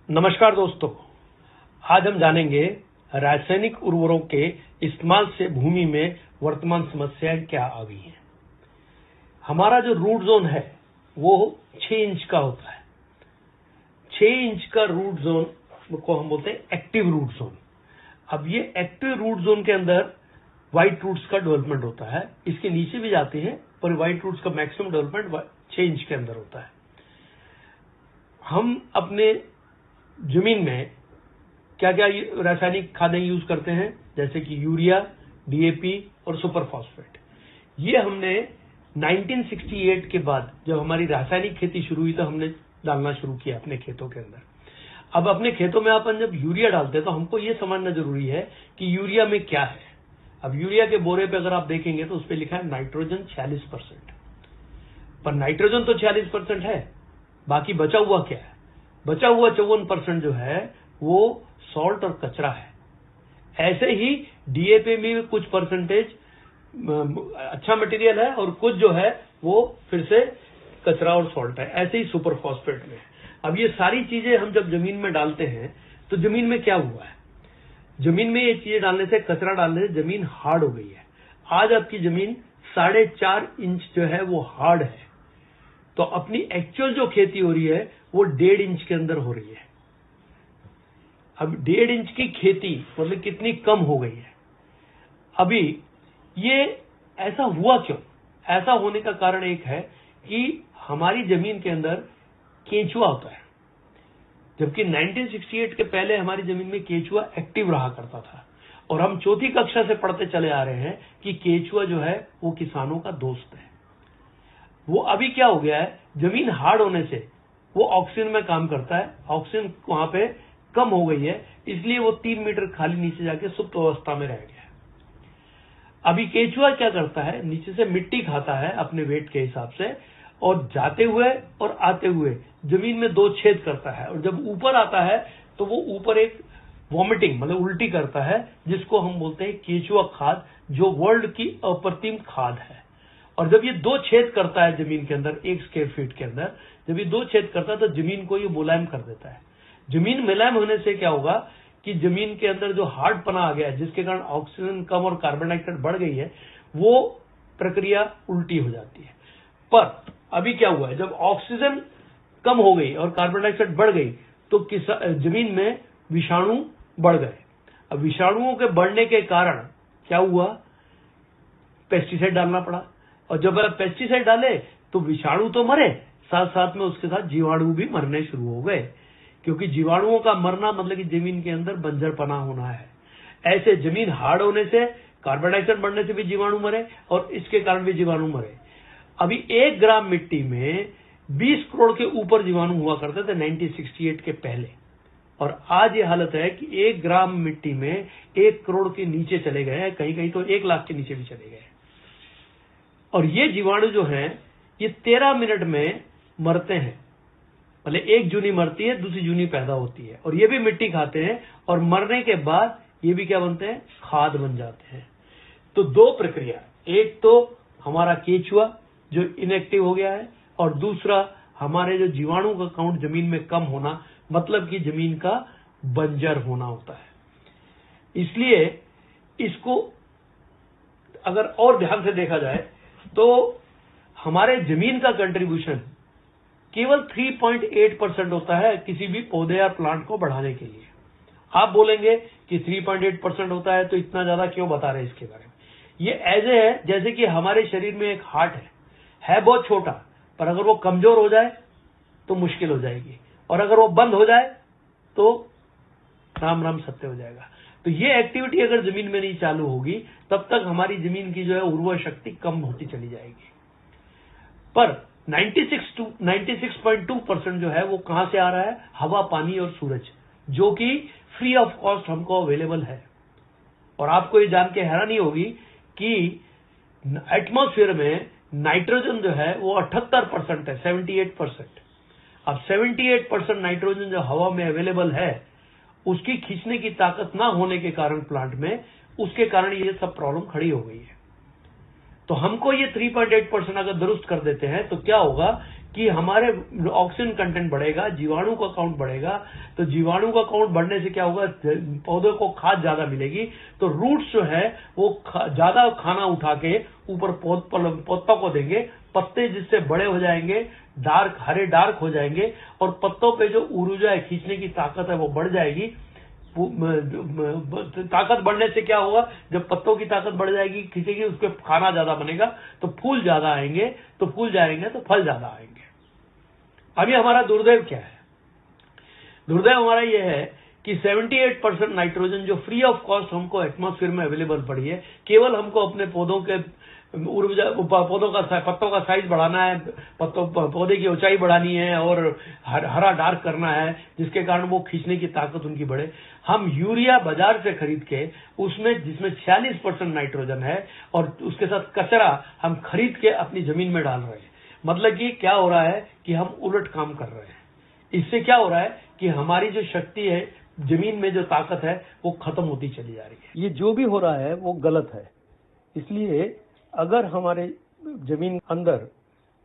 नमस्कार दोस्तों, आज हम जानेंगे रासायनिक उर्वरकों के इस्तेमाल से भूमि में वर्तमान समस्याएं क्या आ गई हैं। हमारा जो रूट जोन है वो 6 इंच का होता है। 6 इंच का रूट जोन को हम बोलते हैं एक्टिव रूट जोन। अब ये एक्टिव रूट जोन के अंदर व्हाइट रूट्स का डेवलपमेंट होता है, इसके नीचे भी जाते हैं पर व्हाइट रूट्स का मैक्सिमम डेवलपमेंट 6 इंच के अंदर होता है। हम अपने जमीन में क्या क्या रासायनिक खादें यूज करते हैं, जैसे कि यूरिया, डीएपी और सुपर फॉस्फेट। ये हमने 1968 के बाद जब हमारी रासायनिक खेती शुरू हुई तो हमने डालना शुरू किया अपने खेतों के अंदर। अब अपने खेतों में अपन जब यूरिया डालते हैं तो हमको ये समझना जरूरी है कि यूरिया में क्या है। अब यूरिया के बोरे पे अगर आप देखेंगे तो उस पर लिखा है नाइट्रोजन 46%, पर नाइट्रोजन तो 46% है, बाकी बचा हुआ क्या है? बचा हुआ 54% जो है वो सॉल्ट और कचरा है। ऐसे ही डीएपी में कुछ परसेंटेज अच्छा मटेरियल है और कुछ जो है वो फिर से कचरा और सॉल्ट है। ऐसे ही सुपर फॉस्फेट में। अब ये सारी चीजें हम जब जमीन में डालते हैं तो जमीन में क्या हुआ है? जमीन में ये चीजें डालने से, कचरा डालने से जमीन हार्ड हो गई है। आज आपकी जमीन 4.5 इंच जो है वो हार्ड है, तो अपनी एक्चुअल जो खेती हो रही है वो 1.5 इंच के अंदर हो रही है। अब 1.5 इंच की खेती मतलब कितनी कम हो गई है। अभी ये ऐसा हुआ क्यों? ऐसा होने का कारण एक है कि हमारी जमीन के अंदर केंचुआ होता है, जबकि 1968 के पहले हमारी जमीन में केंचुआ एक्टिव रहा करता था। और हम चौथी कक्षा से पढ़ते चले आ रहे हैं कि केंचुआ जो है वो किसानों का दोस्त है। वो अभी क्या हो गया है, जमीन हार्ड होने से वो ऑक्सीजन में काम करता है, ऑक्सीजन वहां पे कम हो गई है, इसलिए वो 3 मीटर खाली नीचे जाके सुप्त अवस्था में रह गया है। अभी केंचुआ क्या करता है, नीचे से मिट्टी खाता है अपने वेट के हिसाब से, और जाते हुए और आते हुए जमीन में 2 छेद करता है, और जब ऊपर आता है तो वो ऊपर एक वॉमिटिंग मतलब उल्टी करता है, जिसको हम बोलते हैं केंचुआ खाद, जो वर्ल्ड की अप्रतिम खाद है। और जब ये 2 छेद करता है जमीन के अंदर 1 स्क्वायर फीट के अंदर, जब ये 2 छेद करता है तो जमीन को ये मुलायम कर देता है। जमीन मुलायम होने से क्या होगा कि जमीन के अंदर जो हार्ड पना आ गया है, जिसके कारण ऑक्सीजन कम और कार्बन डाइऑक्साइड बढ़ गई है, वो प्रक्रिया उल्टी हो जाती है। पर अभी क्या हुआ है, जब ऑक्सीजन कम हो गई और कार्बन डाइऑक्साइड बढ़ गई तो जमीन में विषाणु बढ़ गए। अब विषाणुओं के बढ़ने के कारण क्या हुआ, पेस्टिसाइड डालना पड़ा, और जब आप पेस्टिसाइड डाले तो विषाणु तो मरे, साथ साथ में उसके साथ जीवाणु भी मरने शुरू हो गए, क्योंकि जीवाणुओं का मरना मतलब कि जमीन के अंदर बंजरपना होना है। ऐसे जमीन हार्ड होने से, कार्बन डाइऑक्साइड बढ़ने से भी जीवाणु मरे और इसके कारण भी जीवाणु मरे। अभी 1 ग्राम मिट्टी में 20 करोड़ के ऊपर जीवाणु हुआ करते थे 1968 के पहले, और आज ये हालत है कि 1 ग्राम मिट्टी में 1 करोड़ के नीचे चले गए हैं, कहीं कहीं तो 1 लाख के नीचे भी चले गए। और ये जीवाणु जो हैं ये 13 मिनट में मरते हैं, मतलब एक जूनी मरती है, दूसरी जूनी पैदा होती है, और ये भी मिट्टी खाते हैं, और मरने के बाद ये भी क्या बनते हैं, खाद बन जाते हैं। तो 2 प्रक्रिया, एक तो हमारा केंचुआ जो इनएक्टिव हो गया है, और दूसरा हमारे जो जीवाणु का काउंट जमीन में कम होना, मतलब कि जमीन का बंजर होना होता है। इसलिए इसको अगर और ध्यान से देखा जाए तो हमारे जमीन का कंट्रीब्यूशन केवल 3.8% होता है किसी भी पौधे या प्लांट को बढ़ाने के लिए। आप बोलेंगे कि 3.8% होता है तो इतना ज्यादा क्यों बता रहे हैं इसके बारे में? ये ऐसे है जैसे कि हमारे शरीर में एक हार्ट है बहुत छोटा, पर अगर वो कमजोर हो जाए तो मुश्किल हो जाएगी, और अगर वो बंद हो जाए तो राम राम सत्य हो जाएगा। तो ये एक्टिविटी अगर जमीन में नहीं चालू होगी तब तक हमारी जमीन की जो है उर्वर शक्ति कम होती चली जाएगी। पर 96.2% जो है वो कहां से आ रहा है, हवा, पानी और सूरज, जो कि फ्री ऑफ कॉस्ट हमको अवेलेबल है। और आपको ये जान के हैरानी होगी कि एटमॉस्फेयर में नाइट्रोजन जो है वो 78% है, 78%। अब 78% नाइट्रोजन जो हवा में अवेलेबल है, उसकी खींचने की ताकत ना होने के कारण प्लांट में, उसके कारण ये सब प्रॉब्लम खड़ी हो गई है। तो हमको ये 3.8% अगर दुरुस्त कर देते हैं तो क्या होगा कि हमारे ऑक्सीजन कंटेंट बढ़ेगा, जीवाणु का काउंट बढ़ेगा। तो जीवाणु का काउंट बढ़ने से क्या होगा, पौधे को खाद ज्यादा मिलेगी। तो रूट्स जो है वो ज्यादा खाना उठा के ऊपर पत्तों को देंगे, पत्ते जिससे बड़े हो जाएंगे, डार्क हरे डार्क हो जाएंगे, और पत्तों पे जो ऊर्जा है, खींचने की ताकत है, वो बढ़ जाएगी। ताकत बढ़ने से क्या होगा, जब पत्तों की ताकत बढ़ जाएगी, खींचेगी, उसके खाना ज्यादा बनेगा, तो फूल ज्यादा आएंगे, तो फूल जाएंगे तो फल ज्यादा आएंगे। अभी हमारा दुर्दैव क्या है? दुर्दैव हमारा यह है कि 78% नाइट्रोजन जो फ्री ऑफ कॉस्ट हमको एटमॉस्फेयर में अवेलेबल पड़ी है, केवल हमको अपने पौधों के पत्तों का साइज बढ़ाना है, पौधे की ऊंचाई बढ़ानी है और हरा डार्क करना है, जिसके कारण वो खींचने की ताकत उनकी बढ़े। हम यूरिया बाजार से खरीद के जिसमें 46% नाइट्रोजन है, और उसके साथ कचरा हम खरीद के अपनी जमीन में डाल रहे हैं। मतलब कि क्या हो रहा है कि हम उलट काम कर रहे हैं। इससे क्या हो रहा है कि हमारी जो शक्ति है, जमीन में जो ताकत है, वो खत्म होती चली जा रही है। ये जो भी हो रहा है वो गलत है। इसलिए अगर हमारे जमीन अंदर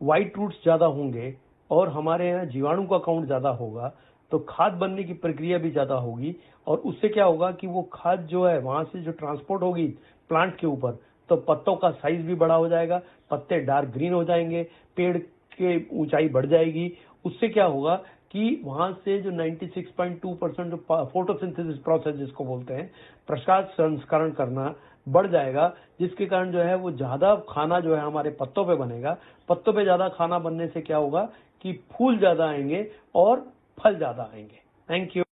व्हाइट रूट्स ज्यादा होंगे और हमारे यहाँ जीवाणु का काउंट ज्यादा होगा, तो खाद बनने की प्रक्रिया भी ज्यादा होगी, और उससे क्या होगा कि वो खाद जो है वहां से जो ट्रांसपोर्ट होगी प्लांट के ऊपर, तो पत्तों का साइज भी बड़ा हो जाएगा, पत्ते डार्क ग्रीन हो जाएंगे, पेड़ के ऊंचाई बढ़ जाएगी। उससे क्या होगा कि वहां से जो 96.2% फोटोसिंथेसिस प्रोसेस जिसको बोलते हैं, प्रकाश संस्करण करना बढ़ जाएगा, जिसके कारण जो है वो ज्यादा खाना जो है हमारे पत्तों पे बनेगा। पत्तों पे ज्यादा खाना बनने से क्या होगा कि फूल ज्यादा आएंगे और फल ज्यादा आएंगे। Thank you.